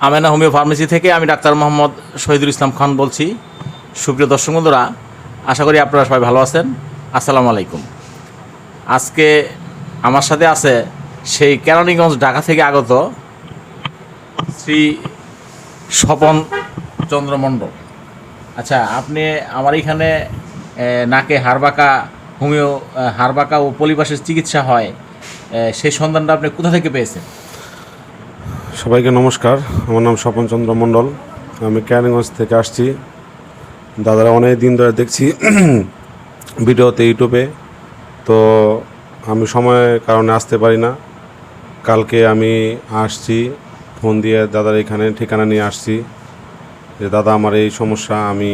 Amena homeo pharmacy থেকে আমি doctor Mohammad Shahidul Islam Khan বলছি। সুপ্রিয় দর্শক বন্ধুরা, আশা করি আপনারা সবাই ভালো আছেন। আসসালামু আলাইকুম। আজকে আমার সাথে আছে সেই কেরানীগঞ্জ ঢাকা থেকে আগত শ্রী স্বপন চন্দ্র মণ্ডল। আচ্ছা, আপনি আমার এখানে নাকে হাড়বাঁকা হোমিও হাড়বাঁকা ও পলিপাসের চিকিৎসা হয়, সেই সন্ধানটা আপনি কোথা থেকে পেয়েছেন? সবাইকে নমস্কার, আমার নাম স্বপন চন্দ্র মণ্ডল। আমি কেরানীগঞ্জ থেকে আসছি। দাদারা অনেক দিন ধরে দেখছি ভিডিওতে, ইউটিউবে। তো আমি সময়ের কারণে আসতে পারি না। কালকে আমি আসছি, ফোন দিয়ে দাদার এখানে ঠিকানা নিয়ে আসছি যে দাদা আমার এই সমস্যা। আমি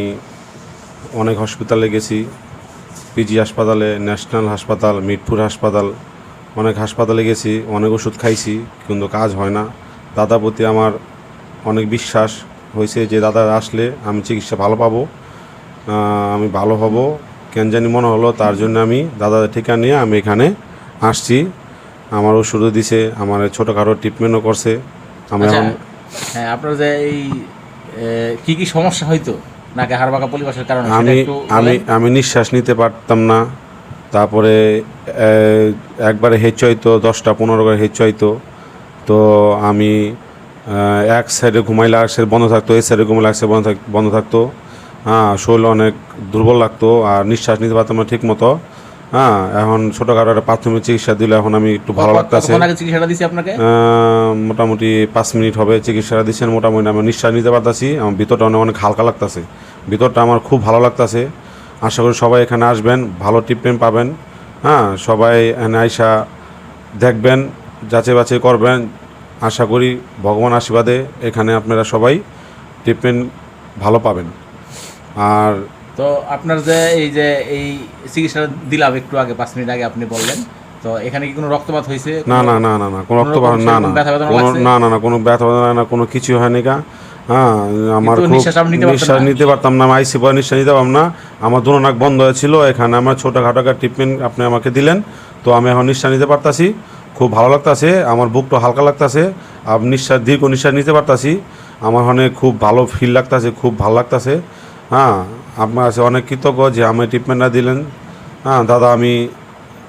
অনেক হসপিটালে গেছি, পিজি হাসপাতালে, ন্যাশনাল হাসপাতাল, মিরপুর হাসপাতাল, অনেক হাসপাতালে গেছি, অনেক ওষুধ খাইছি, কিন্তু কাজ হয় না। দাদার প্রতি আমার অনেক বিশ্বাস হয়েছে যে দাদা আসলে আমি চিকিৎসা ভালো পাবো, আমি ভালো হব কেন জানি মনে হলো। তার জন্য আমি দাদাদের ঠিকানা নিয়ে আমি এখানে আসছি। আমার ওষুধও দিছে, আমার ছোটোখাটো ট্রিটমেন্টও করছে। আমি এখন হ্যাঁ, আপনার যে এই কি সমস্যা হইতো নাকে হাড়বাঁকা পলিপাসের কারণে? আমি নিঃশ্বাস নিতে পারতাম না। তারপরে একবারে হেঁচো হইতো, 10-15 করে হেঁচো হইতো। তো আমি এক সাইডে ঘুমাইলে আর সাইড বন্ধ থাকতো, এই সাইডে ঘুমাইলে এক সাইড বন্ধ থাকতো। হ্যাঁ, শরীর অনেক দুর্বল লাগতো আর নিঃশ্বাস নিতে পারতাম না ঠিক মতো। হ্যাঁ, এখন ছোটোখাটো একটা প্রাথমিক চিকিৎসা দিলে এখন আমি একটু ভালো লাগতেছে। চিকিৎসাটা দিছি আপনাকে মোটামুটি 5 মিনিট হবে চিকিৎসাটা দিচ্ছেন। মোটামুটি আমি নিঃশ্বাস নিতে পারতেছি, আমার ভিতরটা অনেক হালকা লাগতেছে, ভিতরটা আমার খুব ভালো লাগতেছে। আশা করি সবাই এখানে আসবেন, ভালো ট্রিটমেন্ট পাবেন। হ্যাঁ, সবাই এখানে আইসা দেখবেন, যাচাই বাছাই করবেন। আশা করি ভগবান আশীর্বাদে এখানে আপনারা সবাই ট্রিটমেন্ট ভালো পাবেন। আর তো আপনার যে এই চিকিৎসা দিলাম একটু আগে 5 মিনিট আগে আপনি বললেন, তো এখানে কি কোনো রক্তপাত হয়েছে? না, কোনো রক্তপাত না, কোনো ব্যথা বেদনা না, কোনো কিছু হয়নি। হ্যাঁ, আমার খুব নিঃশ্বাস নিতে পারতাম না, আইসি পরে নিঃশ্বাস নিতে পারতাম না। আমার দুটো নাক বন্ধ হয়েছিল। এখানে আমার ছোটোখাটো ট্রিটমেন্ট আপনি আমাকে দিলেন, তো আমি এখন নিঃশ্বাস নিতে পারতাছি, খুব ভালো লাগতাছে। আমার বুকটা হালকা লাগতাছে, আর দীর্ঘ নিঃশ্বাস নিতে পারতাছি। আমার অনেক খুব ভালো ফিল লাগতাছে, খুব ভালো লাগতাছে। হ্যাঁ, আপনার কাছে অনেক কৃতজ্ঞ যে আমি ট্রিটমেন্টটা দিলেন। হ্যাঁ দাদা, আমি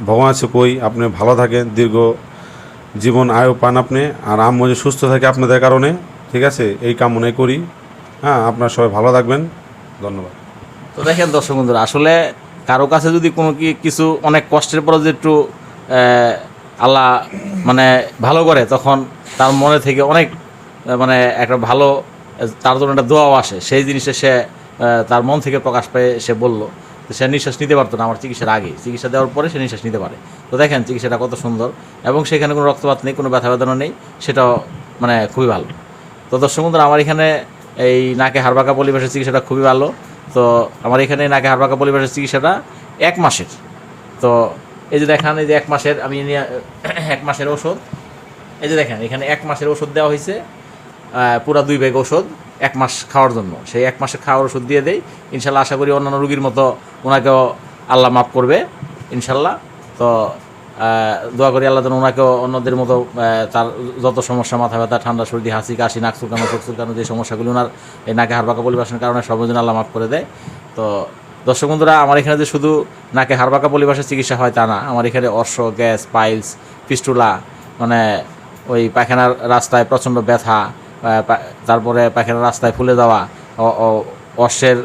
ভগবান আছে কই আপনি ভালো থাকেন, দীর্ঘ জীবন আয়ু পান আপনি, আর আমি যে সুস্থ থাকে আপনাদের কারণে। ঠিক আছে, এই কামনাই করি। হ্যাঁ, আপনারা সবাই ভালো থাকবেন, ধন্যবাদ। তো দেখেন দর্শক বন্ধুরা, আসলে কারো কাছে যদি কোনো কিছু অনেক কষ্টের পরে যে একটু আল্লাহ মানে ভালো করে, তখন তার মনে থেকে অনেক মানে একটা ভালো, তার জন্য একটা দোয়াও আসে। সেই জিনিসটা সে তার মন থেকে প্রকাশ পেয়ে সে বললো, তো সে নিঃশ্বাস নিতে পারতো না আমার চিকিৎসার আগে, চিকিৎসা দেওয়ার পরে সে নিঃশ্বাস নিতে পারে। তো দেখেন চিকিৎসাটা কত সুন্দর, এবং সেখানে কোনো রক্তপাত নেই, কোনো ব্যথা বেদনা নেই, সেটাও মানে খুবই ভালো। তো দর্শক বন্ধুরা, আমার এখানে এই নাকে হাড়বাঁকা পলিপাসের চিকিৎসাটা খুবই ভালো। তো আমার এখানে নাকে হাড়বাঁকা পলিপাসের চিকিৎসাটা 1 মাসের। তো এই যে দেখেন, এই যে 1 মাসের আমি 1 মাসের ওষুধ, এই যে দেখেন এখানে 1 মাসের ওষুধ দেওয়া হয়েছে, পুরা 2 ব্যাগ ওষুধ 1 মাস খাওয়ার জন্য। সেই 1 মাসের খাওয়ার ওষুধ দিয়ে দেই। ইনশাল্লাহ আশা করি অন্যান্য রোগীর মতো ওনাকেও আল্লাহ মাফ করবে ইনশাল্লাহ। তো দোয়া করি আল্লাহ যেন ওনাকেও অন্যদের মতো তার যত সমস্যা, মাথা ব্যথা, ঠান্ডা, সর্দি, হাসি, কাশি, নাক চুলকানো, চোখ চুলকানো, যে সমস্যাগুলি ওনার এই নাকে হাড়বাঁকা পলিপাসের কারণে সর্বজন আল্লাহ মাফ করে দেয়। তো দর্শক বন্ধুরা, আমার এখানে যে শুধু নাকে হাড়বাঁকা পলিপাসের চিকিৎসা হয় তা না, আমার এখানে অর্শ, গ্যাস, পাইলস, ফিস্টুলা, মানে ওই পায়খানার রাস্তায় প্রচণ্ড ব্যথা, তারপরে পায়খানার রাস্তায় ফুলে যাওয়া, অর্শের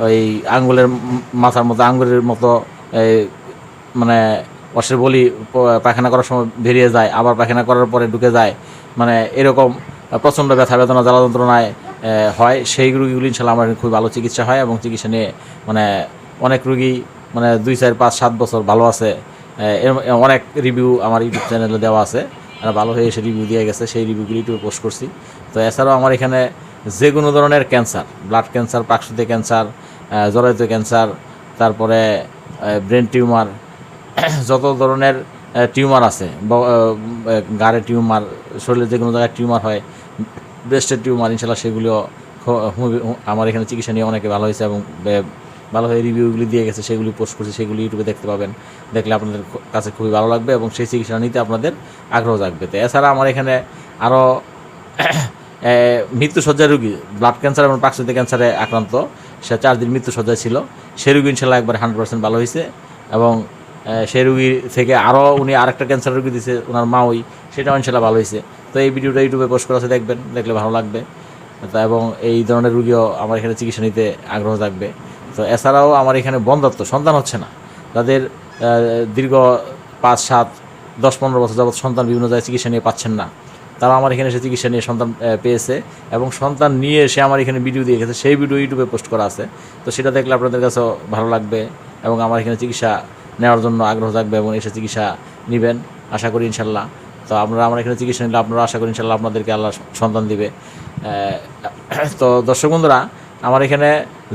ওই আঙ্গুলের মাথার মতো আঙ্গুলের মতো মানে অর্শের বলি পায়খানা করার সময় বেরিয়ে যায়, আবার পায়খানা করার পরে ঢুকে যায়, মানে এরকম প্রচণ্ড ব্যথা বেদনা, জ্বালা যন্ত্রণায় হয়। সেই রুগীগুলি ইনশাল্লাহ আমার খুবই ভালো চিকিৎসা হয়, এবং চিকিৎসা নিয়ে মানে অনেক রুগী মানে 2, 4, 5, 7 বছর ভালো আছে। অনেক রিভিউ আমার ইউটিউব চ্যানেলে দেওয়া আছে, আর ভালো হয়ে এসে রিভিউ দিয়ে গেছে, সেই রিভিউগুলি ইউটিউবে পোস্ট করছি। তো এছাড়াও আমার এখানে যে কোনো ধরনের ক্যান্সার, ব্লাড ক্যান্সার, পাকস্থলী ক্যান্সার, জরায়ু ক্যান্সার, তারপরে ব্রেন টিউমার, যত ধরনের টিউমার আছে, গাড়ে টিউমার, শরীরে যে কোনো জায়গায় টিউমার হয়, ব্রেস্টের টিউমার, ইনশাল্লাহ সেগুলিও আমার এখানে চিকিৎসা নিয়ে অনেকে ভালো হয়েছে, এবং ভালো হয়ে রিভিউগুলি দিয়ে গেছে, সেগুলি পোস্ট করছি, সেগুলি ইউটিউবে দেখতে পাবেন। দেখলে আপনাদের কাছে খুবই ভালো লাগবে, এবং সেই চিকিৎসা নিতে আপনাদের আগ্রহ জাগবে। তো এছাড়া আমার এখানে আরও মৃত্যুসজ্জায় রুগী, ব্লাড ক্যান্সার এবং প্রাকৃতিক ক্যান্সারে আক্রান্ত, সে 4 দিন মৃত্যুসজ্জায় ছিল। সেই রুগী ইনশাল্লাহ একবার 100% ভালো হয়েছে। এবং সেই রুগী থেকে আরও উনি আরেকটা ক্যান্সার রুগী দিয়েছে ওনার মা, সেটাও ইনশাল্লাহ ভালো হয়েছে। তো এই ভিডিওটা ইউটিউবে পোস্ট করা আছে, দেখবেন, দেখলে ভালো লাগবে। এবং এই ধরনের রুগীও আমার এখানে চিকিৎসা নিতে আগ্রহ থাকবে। তো এছাড়াও আমার এখানে বন্ধাত্ম, সন্তান হচ্ছে না, যাদের দীর্ঘ 5, 7, 10, 15 বছর যাবৎ সন্তান বিভিন্ন জায়গায় চিকিৎসা নিয়ে পাচ্ছেন না, তারা আমার এখানে এসে চিকিৎসা নিয়ে সন্তান পেয়েছে এবং সন্তান নিয়ে এসে আমার এখানে ভিডিও দিয়ে গেছে। সেই ভিডিও ইউটিউবে পোস্ট করা আছে। তো সেটা দেখলে আপনাদের কাছেও ভালো লাগবে এবং আমার এখানে চিকিৎসা নেওয়ার জন্য আগ্রহ থাকবে এবং এসে চিকিৎসা নেবেন আশা করি ইনশাল্লাহ। তো আমরা আমার এখানে চিকিৎসা নিলে আপনারা আশা করি ইনশাল্লাহ আপনাদেরকে আল্লাহ সন্তান দিবে। তো দর্শক বন্ধুরা, আমার এখানে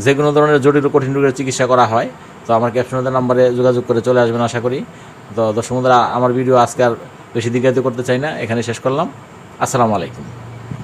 যে কোনো ধরনের জটিল কঠিন রোগের চিকিৎসা করা হয়। তো আমার ক্যাপশনের নাম্বারে যোগাযোগ করে চলে আসবেন আশা করি। তো দর্শক বন্ধুরা, আমার ভিডিও আজকে আর বেশি দীর্ঘায়িত করতে চাই না, এখানে শেষ করলাম। আসসালামু আলাইকুম।